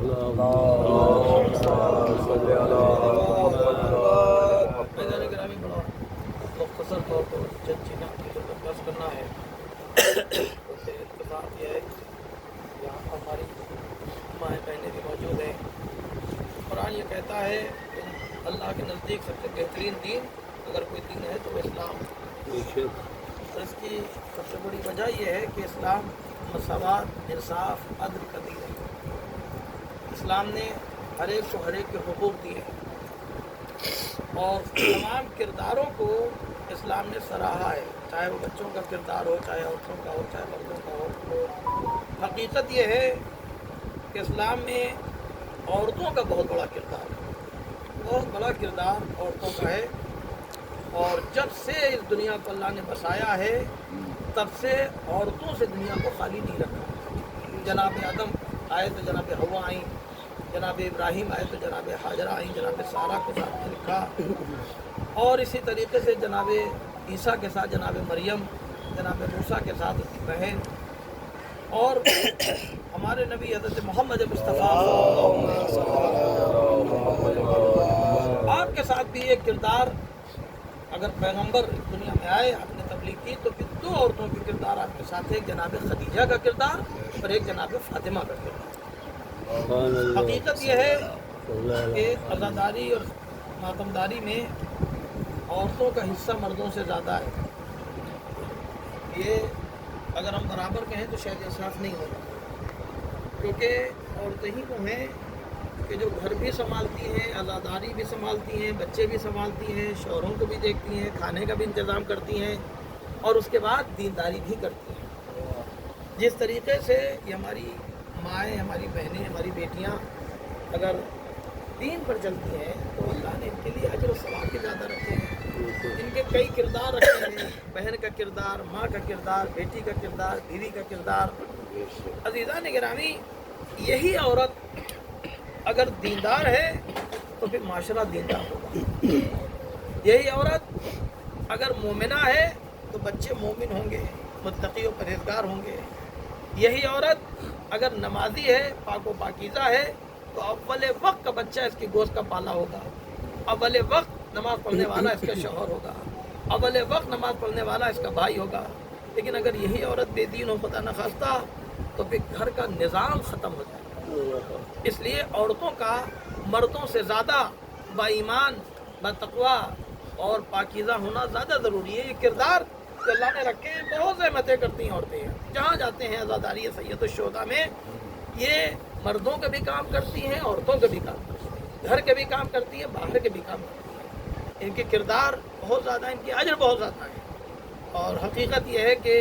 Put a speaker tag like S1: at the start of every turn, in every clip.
S1: گرامی بڑا مختصر طور پر چند چیزیں آپ کی خدمت پیش کرنا ہے۔ اتفاق یہ ہے یہاں پر ہماری ماں بہنیں بھی موجود ہیں۔ قرآن یہ کہتا ہے کہ اللہ کے نزدیک سب سے بہترین دین اگر کوئی دین ہے تو وہ اسلام۔ اور اس کی سب سے بڑی وجہ یہ ہے کہ اسلام مساوات، انصاف، عدل کا دین ہے۔ اسلام نے ہر ایک کو ہر ایک کے حقوق دیے اور تمام کرداروں کو اسلام نے سراہا ہے، چاہے وہ بچوں کا کردار ہو، چاہے عورتوں کا ہو، چاہے مردوں کا ہو۔ حقیقت یہ ہے کہ اسلام میں عورتوں کا بہت بڑا کردار ہے، بہت بڑا کردار عورتوں کا ہے۔ اور جب سے اس دنیا کو اللہ نے بسایا ہے تب سے عورتوں سے دنیا کو خالی نہیں رکھا۔ جناب آدم آئے تو جناب حوا آئیں، جناب ابراہیم آئے تو جناب حاجرہ آئیں، جناب سارہ کو ساتھ میں رکھا، اور اسی طریقے سے جناب عیسیٰ کے ساتھ جناب مریم، جناب موسیٰ کے ساتھ اس کی بہن، اور ہمارے نبی حضرت محمد مصطفیٰ آپ کے ساتھ بھی ایک کردار، اگر پیغمبر دنیا میں آئے، آپ نے تبلیغ کی تو پھر دو عورتوں کے کردار آپ کے ساتھ ہے، ایک جناب خدیجہ کا کردار اور ایک جناب فاطمہ کا کردار۔ حقیقت یہ ہے کہ عزاداری اور ماتمداری میں عورتوں کا حصہ مردوں سے زیادہ ہے۔ یہ اگر ہم برابر کہیں تو شاید انصاف نہیں ہوگا، کیونکہ عورتیں ہی وہ ہیں کہ جو گھر بھی سنبھالتی ہیں، عزاداری بھی سنبھالتی ہیں، بچے بھی سنبھالتی ہیں، شوہروں کو بھی دیکھتی ہیں، کھانے کا بھی انتظام کرتی ہیں، اور اس کے بعد دینداری بھی کرتی ہیں۔ جس طریقے سے یہ ہماری مائیں، ہماری بہنیں، ہماری بیٹیاں اگر دین پر چلتی ہیں تو اللہ نے ان کے لیے اجر و ثواب بھی زیادہ رکھے ہیں۔ ان کے کئی کردار رکھے ہیں، بہن کا کردار، ماں کا کردار، بیٹی کا کردار، بیوی کا کردار۔ عزیزان گرامی، یہی عورت اگر دیندار ہے تو پھر معاشرہ دیندار ہوگا۔ یہی عورت اگر مومنہ ہے تو بچے مومن ہوں گے، متقی و پرہیزگار ہوں گے۔ یہی عورت اگر نمازی ہے، پاک و پاکیزہ ہے، تو اول وقت کا بچہ اس کی گوشت کا پالا ہوگا، اول وقت نماز پڑھنے والا اس کا شوہر ہوگا، اول وقت نماز پڑھنے والا اس کا بھائی ہوگا۔ لیکن اگر یہی عورت بے دین ہو، خدا نخواستہ، تو پھر گھر کا نظام ختم ہو جائے گا۔ اس لیے عورتوں کا مردوں سے زیادہ با ایمان، با تقوی اور پاکیزہ ہونا زیادہ ضروری ہے۔ یہ کردار جو اللہ نے رکھے ہیں، بہت زحمتیں کرتی ہیں عورتیں، جہاں جاتے ہیں عزاداری سید الشہداء میں یہ مردوں کا بھی کام کرتی ہیں، عورتوں کا بھی کام کرتی ہیں، گھر کے بھی کام کرتی ہیں، باہر کے بھی کام کرتی ہیں۔ ان کے کردار بہت زیادہ، ان کے اجر بہت زیادہ ہیں۔ اور حقیقت یہ ہے کہ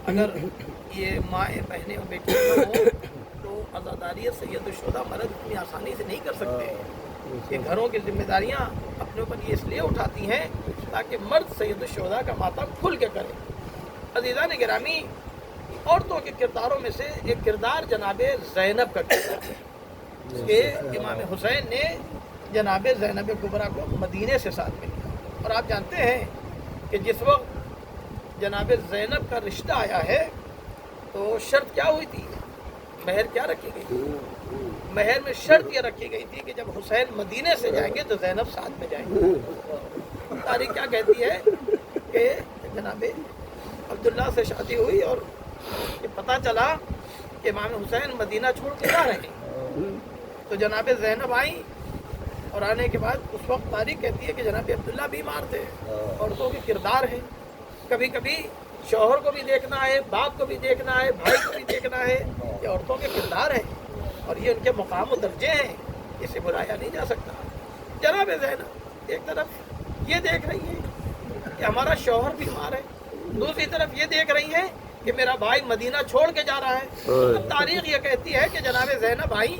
S1: اگر یہ مائیں، بہنیں اور بیٹیاں ہوں تو عزاداری سید الشہداء مرد اتنی آسانی سے نہیں کر سکتے ہیں۔ یہ گھروں کی ذمہ داریاں اپنے اوپر یہ اس لیے اٹھاتی ہیں تاکہ مرد سید الشہداء کا ماتم کھل کے کرے۔ عزیزان گرامی، عورتوں کے کرداروں میں سے ایک کردار جناب زینب کا کردار ہے کہ امام حسین نے جناب زینب کبریٰ کو مدینے سے ساتھ میں لیا۔ اور آپ جانتے ہیں کہ جس وقت جناب زینب کا رشتہ آیا ہے تو شرط کیا ہوئی تھی، مہر کیا رکھی گئی تھی؟ مہر میں شرط یہ رکھی گئی تھی کہ جب حسین مدینے سے جائیں گے تو زینب ساتھ میں جائیں گے۔ تاریخ کیا کہتی ہے کہ جناب عبداللہ سے شادی ہوئی اور یہ پتہ چلا کہ امام حسین مدینہ چھوڑ کے جا رہے ہیں، تو جناب زینب آئیں، اور آنے کے بعد اس وقت تاریخ کہتی ہے کہ جناب عبداللہ بیمار تھے۔ عورتوں کے کردار ہیں، کبھی کبھی شوہر کو بھی دیکھنا ہے، باپ کو بھی دیکھنا ہے، بھائی کو بھی دیکھنا ہے، یہ عورتوں کے کردار ہیں اور یہ ان کے مقام و درجے ہیں، اسے بلایا نہیں جا سکتا۔ جناب زینب ایک طرف یہ دیکھ رہی ہے کہ ہمارا شوہر بیمار ہے، دوسری طرف یہ دیکھ رہی ہے کہ میرا بھائی مدینہ چھوڑ کے جا رہا ہے۔ تاریخ یہ کہتی ہے کہ جناب زینب آئی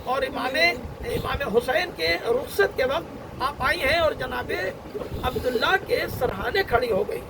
S1: اور امام حسین کے رخصت کے وقت آپ آئی ہیں اور جناب عبداللہ کے سرہانے کھڑی ہو گئی،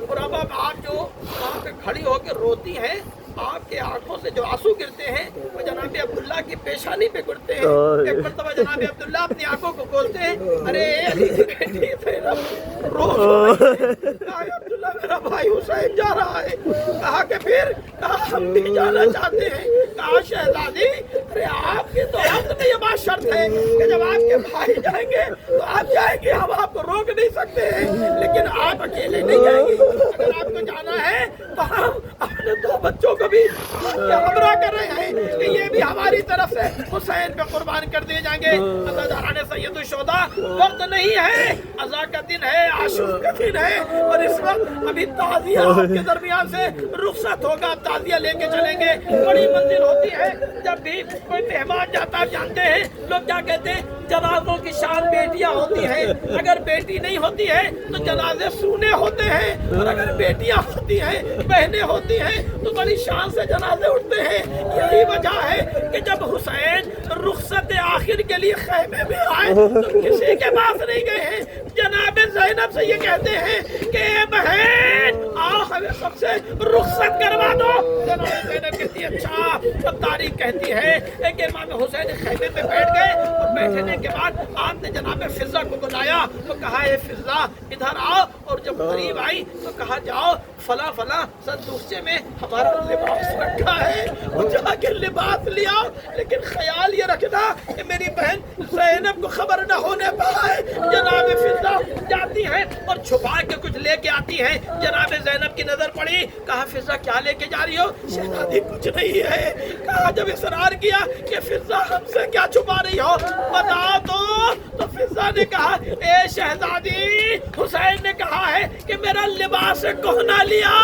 S1: اور اب آپ جو وہاں پہ کھڑی ہو کے روتی ہیں، آپ کے آنکھوں سے جو آنسو گرتے ہیں وہ جناب عبداللہ کی پیشانی پہ گرتے ہیں۔ ایک مرتبہ جناب عبداللہ اپنی آنکھوں کو کھولتے ہیں، ارے علی کی بیٹی زینب رو رہی ہے، کہا عبداللہ میرا بھائی حسین جا رہا ہے، کہا کہ پھر کہا ہم بھی جانا چاہتے ہیں، کہا شہزادی ارے آپ کی تو عقد میں یہ بات شرط ہے کہ جب آپ کے بھائی جائیں گے تو آپ جائیں گے، ہم آپ کو روک نہیں سکتے ہیں، لیکن آپ اکیلے نہیں جائیں گے، اگر آپ کو جانا ہے تو ہم اپنے 2 بچوں کو بھی ہمراہ کر رہے ہیں کہ یہ بھی ہماری طرف سے حسین پہ قربان کر دیے جائیں گے۔ عزاداران سید الشہداء، وقت نہیں ہے، عزا کا دن ہے، عاشور کا دن ہے، اور اس وقت ابھی تعزیہ آپ کے درمیان سے رخصت ہوگا، تعزیہ لے کے چلیں گے۔ بڑی منزل ہوتی ہے جب بھی کوئی مہمان جاتا، جانتے ہیں لوگ کیا کہتے ہیں، جنازوں کی شان بیٹیاں ہوتی ہیں، اگر بیٹی نہیں ہوتی ہے تو جنازے سونے ہوتے ہیں، اور اگر بیٹیاں ہوتی ہیں، بہنیں ہوتی ہیں تو بڑی شان سے جنازے اٹھتے ہیں۔ یہی وجہ ہے کہ جب حسین رخصت آخر کے لیے خیمے میں آئے تو کسی کے پاس نہیں گئے ہیں، جناب زینب سے یہ کہتے ہیں کہ اے بہن آؤ ہمیں سب سے رخصت کروا دو۔ جناب زینب کہتی ہے اچھا۔ سب تاریخ کہتی ہے کہ امام حسین خیمے میں بیٹھ گئے، اور بیٹھنے کے بعد آپ نے جناب فضہ کو بلایا تو کہا اے فضہ ادھر آؤ، اور جب قریب آئی تو کہا جاؤ فلاں فلاں صندوقچے میں ہمارا لباس رکھا ہے، وہ جا کے لباس لیا، لیکن خیال یہ رکھنا کہ میری بہن زینب کو خبر نہ ہونے پائے۔ جناب فضہ جاتی ہیں اور چھپا کے کچھ لے کے آتی ہیں، جناب زینب کی نظر پڑی، کہا فضہ کیا لے کے جا رہی ہو؟ شہزادی کچھ نہیں ہے۔ کہا جب اصرار کیا کہ فضہ ہم سے کیا چھپا رہی ہو، بتا تو فضہ نے کہا اے شہزادی حسین نے کہا ہے کہ میرا لباس کہنا لیا،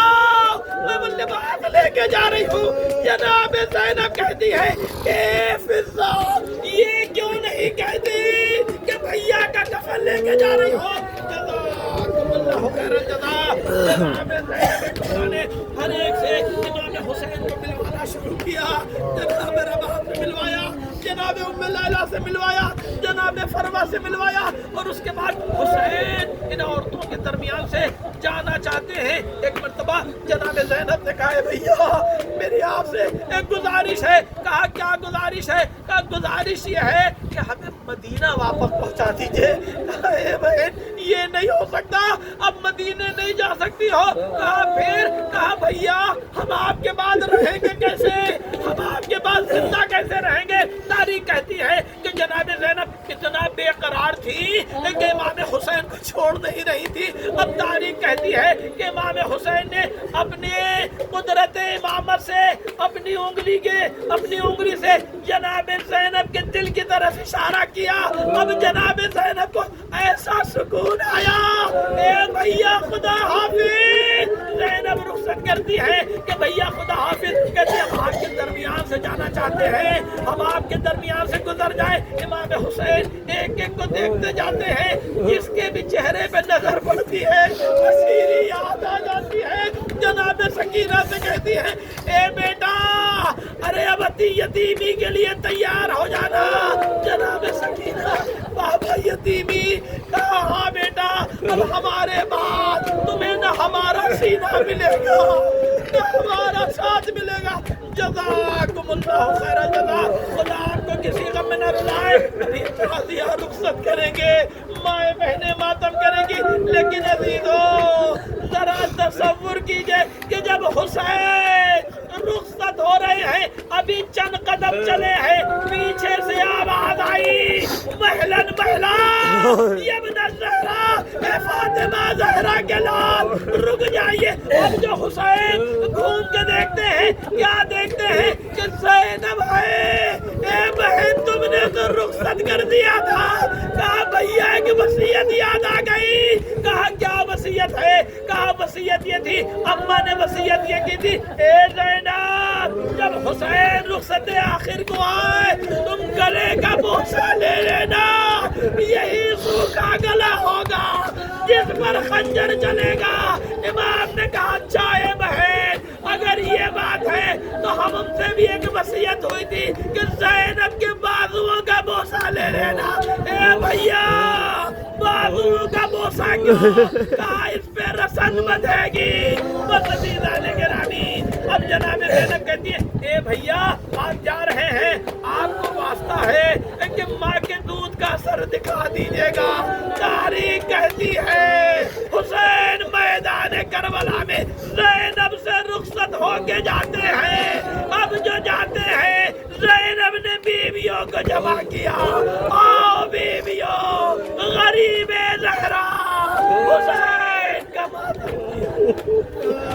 S1: میں وہ لباس لے کے جا رہی ہوں۔ جناب زینب کہتی ہے اے فضہ یہ کیوں نہیں کہتی کہ بھیا کا کفن لے کے جا رہی ہو؟ جزاکم اللہ خیر الجزا۔ جناب زینب نے ہر ایک سے امام حسین کو ملوانا شروع کیا، جناب رباب سے ملوایا، جناب ام لیلہ سے ملوایا، جناب فروا سے ملوایا، اور اس کے بعد حسین ان عورتوں کے درمیان سے جانا چاہتے ہیں۔ ایک مرتبہ جناب زینب نے کہا ہے بھیا میری آپ سے ایک گزارش ہے۔ کہا کیا گزارش ہے؟ کہا گزارش یہ ہے کہ ہمیں مدینہ واپس پہنچا دیجئے۔ کہا اے بہن یہ نہیں ہو سکتا، اب مدینے نہیں جا سکتی ہو۔ کہا پھر؟ کہا بھیا ہم آپ کے بعد رہیں گے کیسے، ہم آپ کے بعد زندہ کیسے رہیں گے؟ تاریخ کہتی ہے کہ جناب زینب اتنا بے قرار تھی کہ امام حسین کو چھوڑ نہیں رہی تھی۔ اب تاریخ کہتی ہے کہ امام حسین نے اپنے قدرت امامت سے اپنی انگلی سے جناب زینب کے دل کی طرف اشارہ کیا۔ اب جناب زینب کو ایسا سکون آیا، اے بھیا خدا حافظ۔ زینب رخصت کرتی ہے کہ بھیا خدا حافظ، کہتے ہم آپ کے درمیان سے جانا چاہتے ہیں، ہم آپ کے درمیان سے گزر جائیں۔ امام حسین ایک ایک کو دیکھتے جاتے ہیں، جس کے بھی چہرے پہ نظر پڑتی ہے اسیری یاد آ جاتی ہے۔ جناب سکینہ سے کہتی ہے اے بیٹا ارے اب یتیمی کے لیے تیار ہو جانا۔ جناب سکینہ بابا یتیمی؟ کہا ہاں بیٹا، اب ہمارے بعد تمہیں نہ ہمارا سینہ ملے گا نہ ہمارا ساتھ ملے گا۔ جزاکم اللہ خیر الجزا۔ خدا آپ کو کسی غم میں نہ رلائے۔ ابھی تعزیہ رخصت کریں گے، مائیں بہنیں ماتم کریں گی، لیکن عزیزو ذرا تصور کیجئے کہ جب حسین رخصت ہو رہے ہیں، ابھی چند قدم چلے ہیں، پیچھے سے آواز آئی مہلن مہلا ابن زہرا، اے فاطمہ زہرا کے لال رک جائیے۔ اب جو حسین گھوم کے دیکھتے ہیں، کیا دیکھتے ہیں کہ زینب ہے۔ اے بہن تم نے تو رخصت کر دیا تھا۔ کہا بھیا ایک وصیت یاد آ گئی۔ کہا کیا وصیت ہے؟ کہا وصیت یہ تھی، اماں نے وصیت یہ کی تھی اے زینب جب حسین رخصت آخر کو آئے تم گلے کا بوسہ لے لینا، یہی سوکھا گلا ہوگا جس پر خنجر چلے گا۔ امام نے کہا اچھا اے بہن اگر یہ بات ہے تو ہم ان سے بھی ایک وصیت ہوئی تھی کہ زینب کے بازوؤں کا بوسہ لے لینا۔ اے بھیا بازوؤں کا بوسہ کیوں؟ کہا اس پہ رسن بدھے گی۔ اب جناب زینب کہتی ہے اے بھیا آپ جا رہے ہیں، آپ کو واسطہ ہے کہ ماں کے دودھ کا اثر دکھا دیجیے گا۔ تاریخ کہتی ہے حسین میدان کربلا میں زینب سے رخصت ہو کے جاتے ہیں۔ اب جو جاتے ہیں جمع کیا. آؤ بیویوں غریب زہرا حسین کا ماتم کیا.